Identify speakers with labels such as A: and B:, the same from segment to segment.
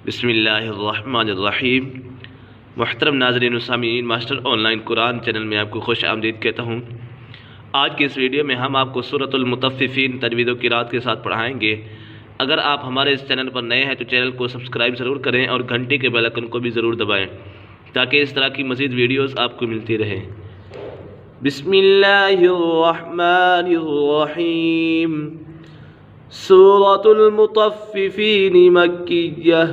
A: بسم اللہ الرحمن الرحیم۔ محترم ناظرین و سامعین، master on line Quran channel میں آپ کو خوش آمدید کہتا ہوں۔ آج کے اس ویڈیو میں ہم آپ کو سورۃ المطففین تجوید و قرات کے ساتھ پڑھائیں گے۔ اگر آپ ہمارے اس چینل پر نئے ہیں تو چینل کو سبسکرائب ضرور کریں اور گھنٹی کے بیل آئکن کو بھی ضرور دبائیں تاکہ اس طرح کی مزید ویڈیوز آپ کو ملتی رہیں۔ بسم اللہ الرحمن الرحیم۔ سورۃ المطففین مکیہ،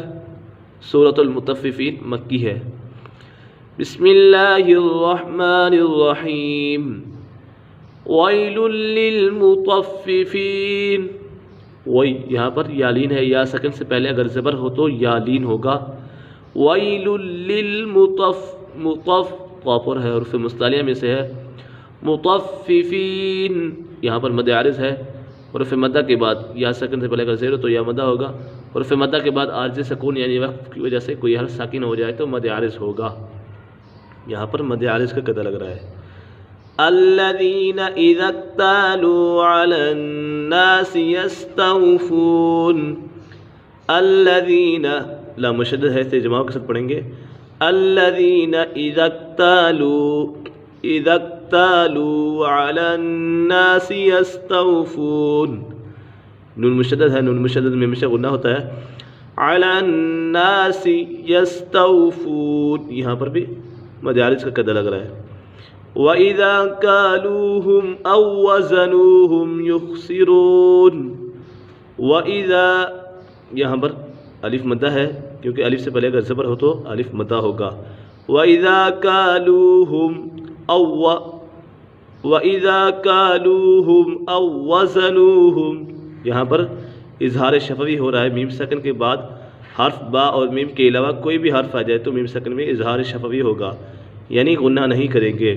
A: سورۃ المطففین مکی ہے۔ بسم اللہ الرحمن الرحیم۔ ویل للمطففین، یہاں پر یالین ہے، یا سکن سے پہلے اگر زبر ہو تو یالین ہوگا۔ ویل قاپر ہے، حرف مستعلیہ میں سے ہے۔ مطففین، یہاں پر مد عارض ہے، حرف مدہ کے بعد یا سکن سے پہلے اگر زیر ہو تو یا مدہ ہوگا، حرف مدہ کے بعد عارض سکون یعنی وقف کی وجہ سے کوئی حرف ساکن ہو جائے تو مد عارض ہوگا۔ یہاں پر مد عارض کا قطع لگ رہا ہے۔ الذین اذا اکتالوا علی الناس یستوفون، الذین لام مشدد ہے، اسے جماع کے ساتھ پڑھیں گے۔ الذین اذا اکتالوا علی الناس یستوفون، نون مشدد ہے، نون مشدد میں ہمیشہ غنہ ہوتا ہے۔ علی الناس یستوفون، یہاں پر بھی مد عارض کا قطع لگ رہا ہے۔ وَإِذَا كَالُوهُمْ أَوْ وَزَنُوهُمْ يُخْسِرُونَ، وَإِذَا یہاں پر الف مدہ ہے، کیونکہ الف سے پہلے اگر زبر ہو تو الف مدہ ہوگا۔ وَإِذَا كَالُوهُمْ أَوْ وَزَنُوهُمْ، یہاں پر اظہار شفوی ہو رہا ہے۔ میم سکن کے بعد حرف با اور میم کے علاوہ کوئی بھی حرف آ جائے تو میم سکن میں اظہار شفوی ہوگا، یعنی غنہ نہیں کریں گے۔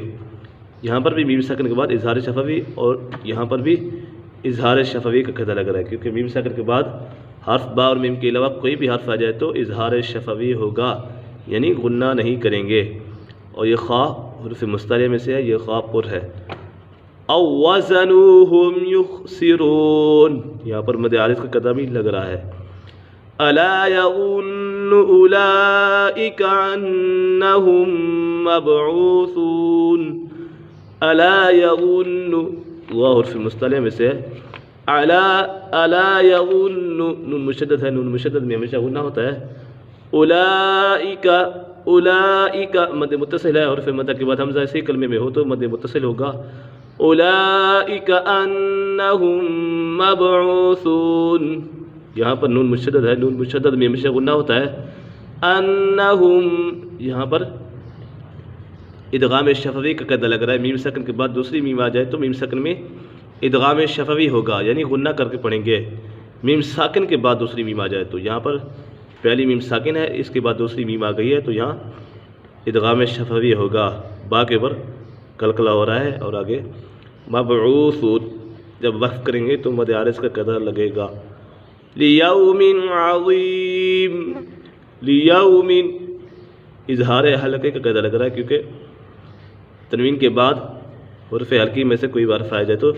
A: یہاں پر بھی میم سکن کے بعد اظہار شفوی اور یہاں پر بھی اظہار شفوی کا قطع لگ رہا ہے، کیونکہ میم سکن کے بعد حرف با اور میم کے علاوہ کوئی بھی حرف آ جائے تو اظہار شفوی ہوگا، یعنی غنہ نہیں کریں گے۔ اور یہ خا حرف مستعلیہ میں سے ہے، یہ خا پر ہے۔ او وزنوہم یخسرون، یہاں پر مد عارض کا قطع بھی لگ رہا ہے۔ الا یظن اولئک انہم مبعوثون، الا یظن، وہ حرف مستعلیہ میں سے ہے۔ الا یظن، نون مشدد ہے، نون مشدد میں ہمیشہ غنہ ہوتا ہے۔ اولئک مد متصل ہے، حرف مدہ کے بعد حمزہ اسی کلمے میں ہو تو مد متصل ہوگا۔ اولئک انہم مبعوثون، یہاں پر نون مشدد ہے، نون مشدد میں ہمیشہ غنہ ہوتا ہے۔ انہم، یہاں پر ادغام شفوی کا قطع لگ رہا ہے۔ میم سکن کے بعد دوسری میم آ جائے تو میم سکن میں ادغام شفوی ہوگا، یعنی غنہ کر کے پڑھیں گے۔ میم ساکن کے بعد دوسری میم آ جائے تو یہاں پر پہلی میم ساکن ہے، اس کے بعد دوسری میم آ گئی ہے تو یہاں ادغام شفوی ہوگا۔ با کے اوپر قلقلہ ہو رہا ہے اور آگے مبعوثون، جب وقف کریں گے تو مد عارض کا قطع لگے گا۔ لیوم عظیم، لیوم اظہار حلقے کا قطع لگ رہا ہے، کیونکہ تنوین کے بعد حرف حلقی میں سے کوئی حرف آ جائے تو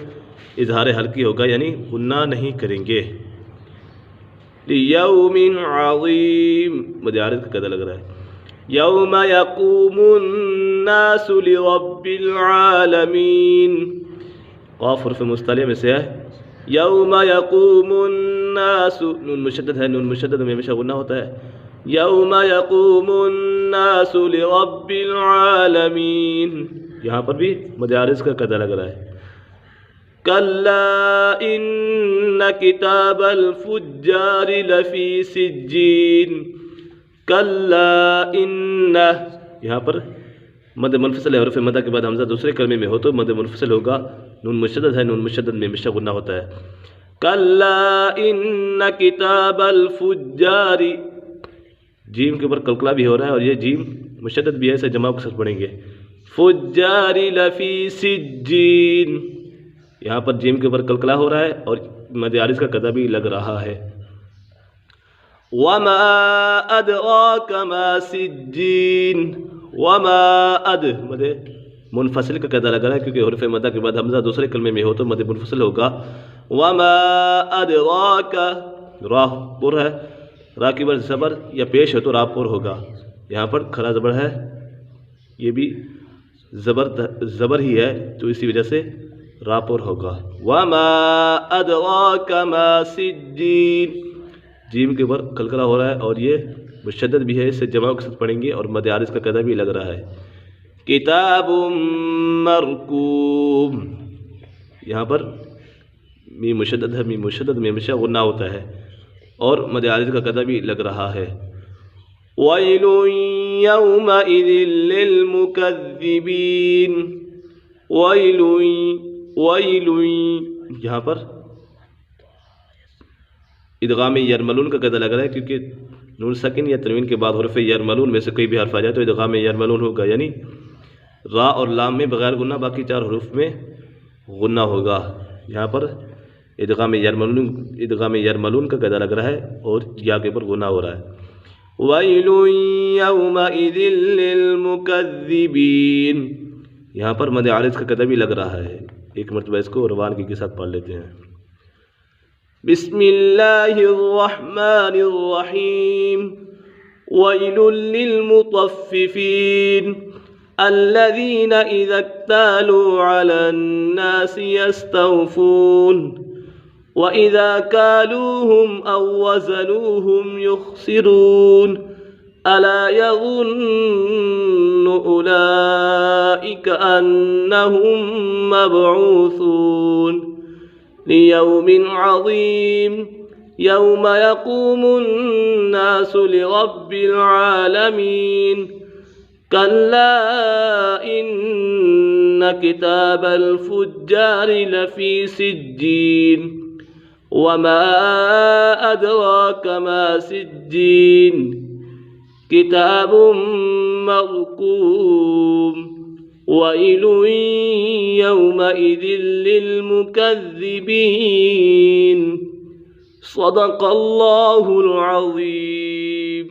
A: اظہار حلقی ہوگا، یعنی غنہ نہیں کریں گے۔ لیوم عظیم، مد عارض کا قطع لگ رہا ہے۔ یوم یقوم الناس لرب العالمین، قاف حرف مستعلیہ میں سے ہے۔ یوم یقوم الناس، نون مشدد ہے، نون مشدد میں ہمیشہ غنہ ہوتا ہے۔ یوم یقوم الناس لرب العالمین، یہاں پر بھی مد عارض کا قطع لگ رہا ہے۔ کلا ان کتاب الفجار لفی سجین، کلا ان، یہاں پر مد منفصل ہے، حرف مدہ کے بعد حمزہ دوسرے کلمے میں ہو تو مد منفصل ہوگا۔ نون مشدد ہے، نون مشدد میں ہمیشہ غنہ ہوتا ہے۔ کلا ان کتاب الفجار، جیم کے اوپر قلقلہ بھی ہو رہا ہے اور یہ جیم مشدد بھی ہے، اسے جماع کے ساتھ پڑھیں گے۔ فجار لفی سجین، یہاں پر جیم کے اوپر قلقلہ ہو رہا ہے اور مد عارض کا قطع بھی لگ رہا ہے۔ وما ادراک ما سجین، وما مد منفصل کا قطع لگ رہا ہے، کیونکہ حرف مدہ کے بعد حمزہ دوسرے کلمے میں ہو تو مد منفصل ہوگا۔ وما ادراک، راہ پر ہے، را کے بعد زبر یا پیش ہے تو را پر ہوگا، یہاں پر کھڑا زبر ہے، یہ بھی زبر ہی ہے تو اسی وجہ سے را پر ہوگا۔ وما ادراک ما سجین، جیم کے اوپر قلقلہ ہو رہا ہے اور یہ مشدد بھی ہے، اس سے جمع کے ساتھ پڑھیں گے اور مد عارض کا قاعدہ بھی لگ رہا ہے۔ کتاب مرقوم، یہاں پر میم مشدد ہے، میم مشدد میں ہمیشہ غنہ ہوتا ہے اور مد عارض کا قاعدہ بھی لگ رہا ہے۔ ویل یومئذ للمکذبین، ویل یہاں پر ادغام یرملون کا قاعدہ لگ رہا ہے، کیونکہ نون ساکن یا تنوین کے بعد حرف یرملون میں سے کوئی بھی حرف آ جائے تو ادغام یرملون ہوگا، یعنی را اور لام میں بغیر غنہ باقی 4 حروف میں غنہ ہوگا۔ یہاں پر ادغام یرملون کا قاعدہ لگ رہا ہے اور یا کے اوپر غنہ ہو رہا ہے۔ ویل یومئذ للمکذبین، یہاں پر مد عارض کا قاعدہ بھی لگ رہا ہے۔ ایک مرتبہ اس کو روانگی کے ساتھ پڑھ لیتے ہیں۔ بسم اللہ الرحمن الرحیم، ویل للمطففین الذین اذا اکتالوا علی الناس یستوفون وَإِذَا كَالُوهُمْ أَوْ وَزَنُوهُمْ يُخْسِرُونَ أَلَا يَظُنُّ أُولَئِكَ أَنَّهُمْ مَبْعُوثُونَ لِيَوْمٍ عَظِيمٍ يَوْمَ يَقُومُ النَّاسُ لِرَبِّ الْعَالَمِينَ كَلَّا إِنَّ كِتَابَ الْفُجَّارِ لَفِي سِجِّينٍ وما أدراك ما سجين كتاب مرقوم ويل يومئذ للمكذبين صدق الله العظيم۔